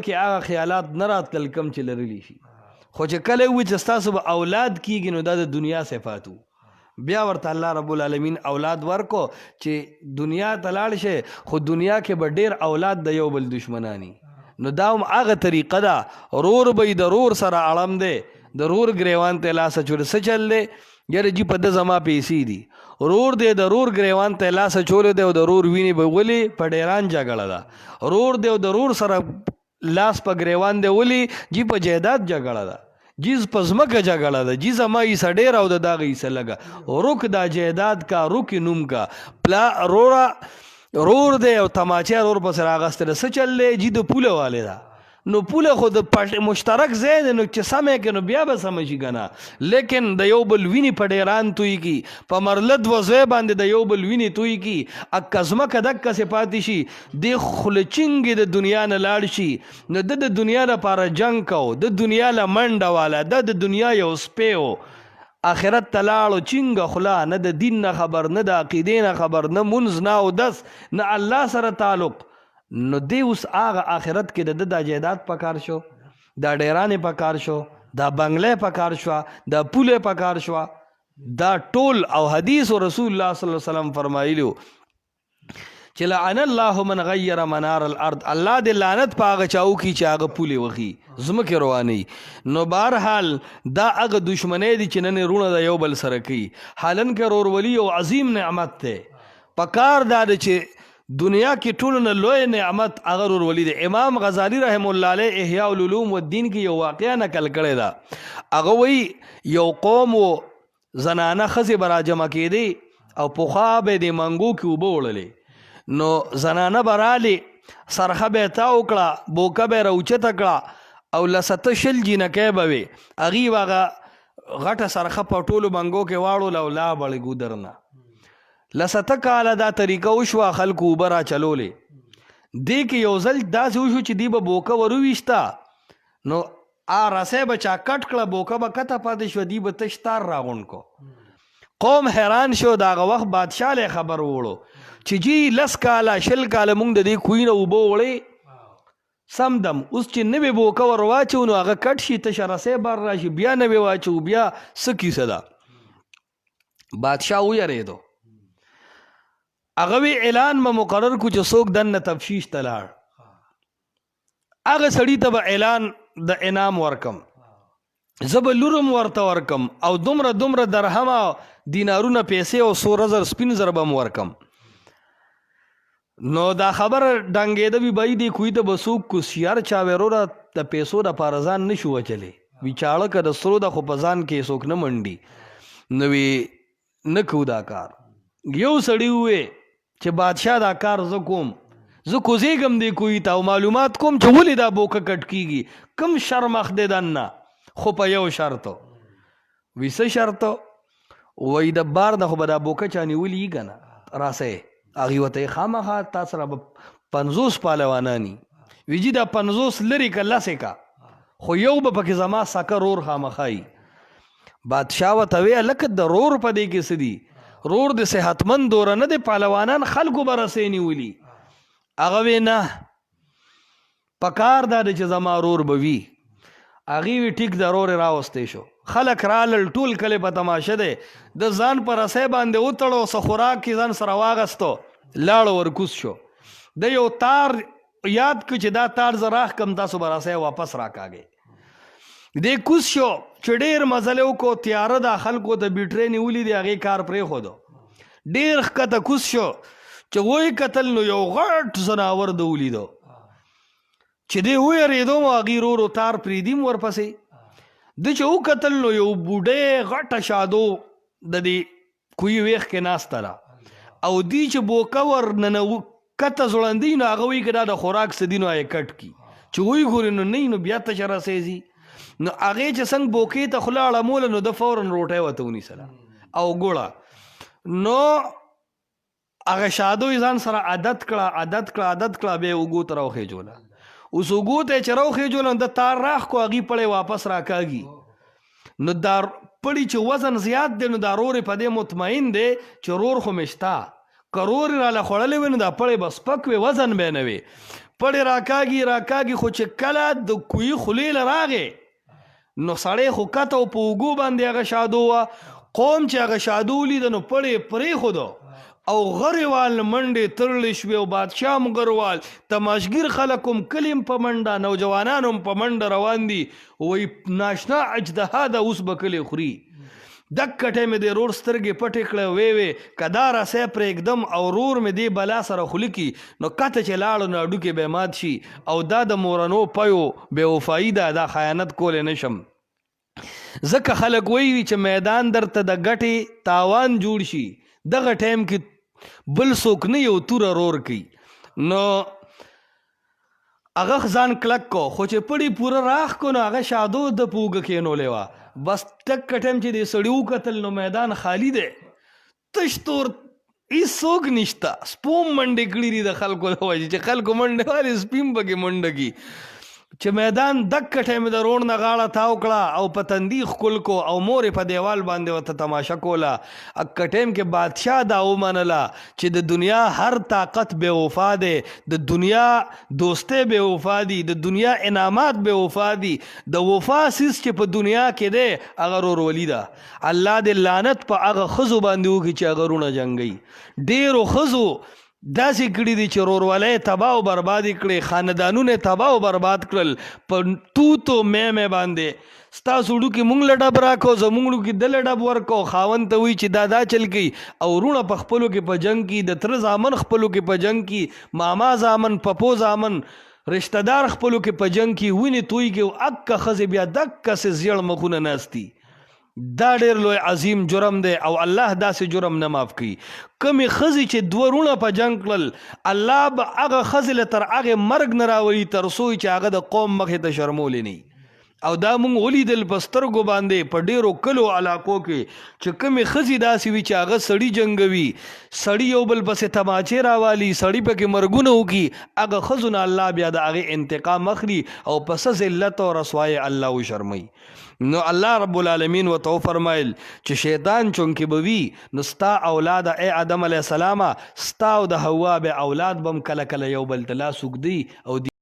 کې هغه خیالات نه راتلل کم چې لرلی شي، خو چې کله وي چې ستاسو به اولاد کیږي نو دا د دنیا صفاتو، بیا ورته الله رب العالمین اولاد ورکو چې دنیا ته لاړ شي، خو دنیا کې به ډیر اولاد د یو بل دشمنانی. نو دا هم هغه طریقه ده، رور به د رور سره اړم دی، د رور ګریوان ته لاس اچول څه چل دی، یاره جی په د زما پیسې دي، رور دی د رور ګریوان ته لاس اچولی دی او د رور وینې به ولي په ډیران جګړه ده، رور دی او د رور سره لاس په ګریوان دی ولي جی په جیداد جګړه ده، جیز په ځمکه جګړه ده، جی زما ایسه ډېره او د دغه ایسه لږه، رک دا جیداد کا رک نوم کا پلا رور دی او تماچه رور پسې راغستله څه چل دی جی د پوله والی ده، نو پوله خو د مشترک ځای دی نو چې سمې کې نو بیا به سمه شي که نه، لیکن د یو بل وینې په ډیران توی کی، په مرلد وزوی باندې د یو بل وینې توی کی، اکه ځمکه دقسې پاتې شي، دې خوله چینګې د دنیا نه لاړ شي، نو د دنیا لپاره جنګ کو، د دنیا له منډه والا، د دنیا یو سپی و، آخرت ته لاړو چینګه خوله، نه د دین نه خبر، نه د عقیدې نه خبر، نه منځ نه اودس، نه الله سره تعلق. نو دی اوس هغه آخرت کې د دا جیداد پکار شو، دا ډیرانې پکار شو، دا بنگلې پکار شو، دا پوله پکار شو، دا ټول. او حدیث رسول الله صلی الله علیه وسلم فرمایلیو چې لعن الله من غیر منار الارض، الله دې لعنت په هغه چاو کی چې هغه پوله وخی ځمکې رواني. نو بهرحال دا هغه دشمنۍ دي چې نن رونه د یو بل سره کوي، حالن کې رورولي او عظیم نعمت دی، پکار دا چې دنیا کې ټولو نه لوی نعمت هغه رورولي دی. امام غزالی رحم الله علیه احیاء العلوم والدین کې یو واقعه نقل کړی ده، هغه وایي یو قوم و زنانه ښځې به راجمع کېدې او پخوا به د منګو کې اوبه وړلې، نو زنانه به رالې سرخه به یې تاو کړه، بوکه به یې راوچته کړه او لسته شل جینکۍ به وې، هغې به هغه غټه سرخه په ټولو منګو کې واړول او لا بړې ګودرنه لسته کاله دا طریقه وشوه، خلکو اوبه را چلولې. دې کې یو ځل داسې وشو چې دی به بوکه وروویسته، نو رسۍ به چا کټ کړه، بوکه به کته پاتې شوه، دی به تش تار راغونډ کو. قوم حیران شو، د هغه وخت بادشاه له خبر وړو چې جی 10 کاله 20 کاله مونږ د دې کوی نه اوبه وړې، سم دم اوس چې نوې بوکه ور واچو نو هغه کټ شي، تشه رسۍ بار راشي، بیا نوې واچو، بیا څه کیسه ده. بادشاه ویرېدو، هغه وی اعلان ما مقرر کو چې څوک دنه تفشیش ته لاړ، هغه سړي ته به اعلان د انعام ورکم، زه به لورم ورته ورکم او دومره دومره درهمه دینارونه پیسې او 100,000 سپین زر به م ورکم. نو دا خبر ډنګېده وي بای دی کوی ته به څوک کوسیار چا وروره د پیسو دپاره ځان نه شو وچلی، وي چاړه که د سرو ده خو په ځان کې څوک نه منډي، نو وی نه کوو دا کار. یو سړي ووې چې بادشاه دا کار زه کوم، زه کوزیږم دی کوی ته او معلومات کوم چې ولې دا بوکه کټ کیږي، کم شرمخ دی دننه، خو په یو شرطو. وی څه شرطو؟ وی د بار نه خو به دا بوکه چا نیولي یي که نه راسئ، هغې ورته یې خامخا تا سره به 50 پهلوانان وي، وی جي دا 50 لرې که لسې کا، خو یو به پکې زما سکه رور خامخا وي. بادشاه ورته وی هلکه د رور په دې کې څه دي، رور د صحتمند دوره نه دی، پهلوانان خلکو به رسۍ نیولي. هغه وی نه پکار دا دی چې زما رور به وي. هغې وی ټیک د رور یې راوستی شو، خلک رالل، ټول کلی په تماشه دی، د ځان په رسۍ باندې وتړو، څه خوراک کې ځان سره واغستو، لاړو ورکوز شو. د یو تار یاد کړو چې دا تار زه راښکم، تاسو به رسۍ واپس راکاږئ. دی کوز شو چې ډېر مزل یې وکړو، تیاره ده، خلکو ته بیټرۍ نیولي دي، هغې کار پرېښودو. ډېر ښکته کوز شو چې وایي کتل نو یو غټ ځناور ده ولیدو، چې دی ویرېدو نو هغې ورو ورو تار پرېږدي ورپسې. ده چې وکتل نو یو بوډۍ غټه شادو د دې کوی ویښ کې ناسته ده، او دی چې بوکه ور کته ځوړندي نو هغه وایي که دا د خوراک څه دي نو یې کټ کي، چې وایي ګوري نو نه نو بیا تشه رسۍ ځي. نو هغې چې څنګه بوکې ته خوله اړموله نو د فورا روټۍ ورته ونیسله او ګوړه. نو هغه شادو یې ځان سره عادت کړه، بیا یې اوږو ته راوخېجوله. اوس اوږو ته یې چې راوخېجوله نو د تار راښ کو، هغې پړی واپس راکاږي. نو دا پړي چې وزن زیات دی نو دا رور یې په دې مطمئن دی چې رور خو مې شته، که رور یې راله خوړلی وي نو دا پړی به سپک وي، وزن به یې نه وي. پړې راکاږي خو چې کله د کوی خولې له راغې نو سړی خو کته په اوږو باندې هغه شادو وه قوم چې هغه شادو ولیده نو پړې پرېښودو او غریوال منډې تړلې شوې او بادشاه هم غروال تماشګیر خلک هم کلي هم په منډه نوجوانان هم په منډه روان دي وایي ناشنا اجدها ده اوس به کلي خوري دکه ټیم مې د رور سترګې پټې کړه وې که دا رسی پرېږدم او رور مې دې بلا سره خوله کي نو کته چې لاړو نو هډوکې به مات شي او دا د مورنو پیو بې وفایي ده دا خیانت کولی نشم ځکه خلک وایي چې میدان درته د ګټې تاوان جوړ شي دغه ټیم کې بل څوک نه یو توره رور کوي نو هغه ځان کلک کو خو چې پړې پوره راخ کو نو هغه شادو د پوږه کېنولې وه بس ټک ټیم چې د سړي وکتل نو میدان خالی دی تش تور هېڅوک نشته سپوم منډې کړي دي د خلکو د وجې چې خلکو منډې والې سپیم پکې منډه کي چې میدان دکه ټیم د روڼ نه غاړه تاو کړه او په تندي ښکل کو او مورې په دیوال باندې ورته تماشه کوله اکه ټیم کې بادشاه دا ومنله چې د دنیا هر طاقت بې وفا دی د دنیا دوستۍ بې وفا دي د دنیا انعامات بې وفا دي د وفا سیس چې په دنیا کې دی هغه رورولي ده الله دې لعنت په هغه ښځو باندې وکړي چې هغه رونه جنګوي ډېرو ښځو داسې کړي دي چې رورولۍ تباه او بربادي کړې خاندانونه تباه او برباد کړل په توتو مې باندې ستاسو وړوکي مونږ له ډب راکو زمونږ وړوکي دله ډب ورکو خاوند ته وایي چې دا چل کوي او رونه په خپلو کې په جنګ کې د تره زامن خپلو کې په جنګ کې ماما زامن پپو زامن رشتہ دار خپلو کې په جنګ کې وینې توی کې او اکه ښځې بیا دکسې زیړ مخونه ناستي دا ډېر لوی عظیم جرم دی او الله داسې جرم نه معاف کوي کمې ښځې چې دوه رونه په جنګ کړل الله به هغه ښځې له تر هغې مرګ نه راولي تر څو چې هغه د قوم مخې ته شرمولې نه او دا مونږ ولیدل په سترګو باندې په ډېرو کلو علاقو کې چې کمې ښځې داسې وي چې هغه سړي جنګوي سړي یو بل پسې تماچې راوالي سړي پکې مرګونه وکړي هغه ښځو نه الله بیا د هغې انتقام اخلي او په څه ذلت او رسوایۍ الله وشرموي نو الله رب العالمین ورته وفرمایل چې شیطان چونکې به وي نو ستا اولاده ای آدم علیه السلامه ستا او د حوا به اولاد به هم کله کله یو بل ته لاس اوږدوي او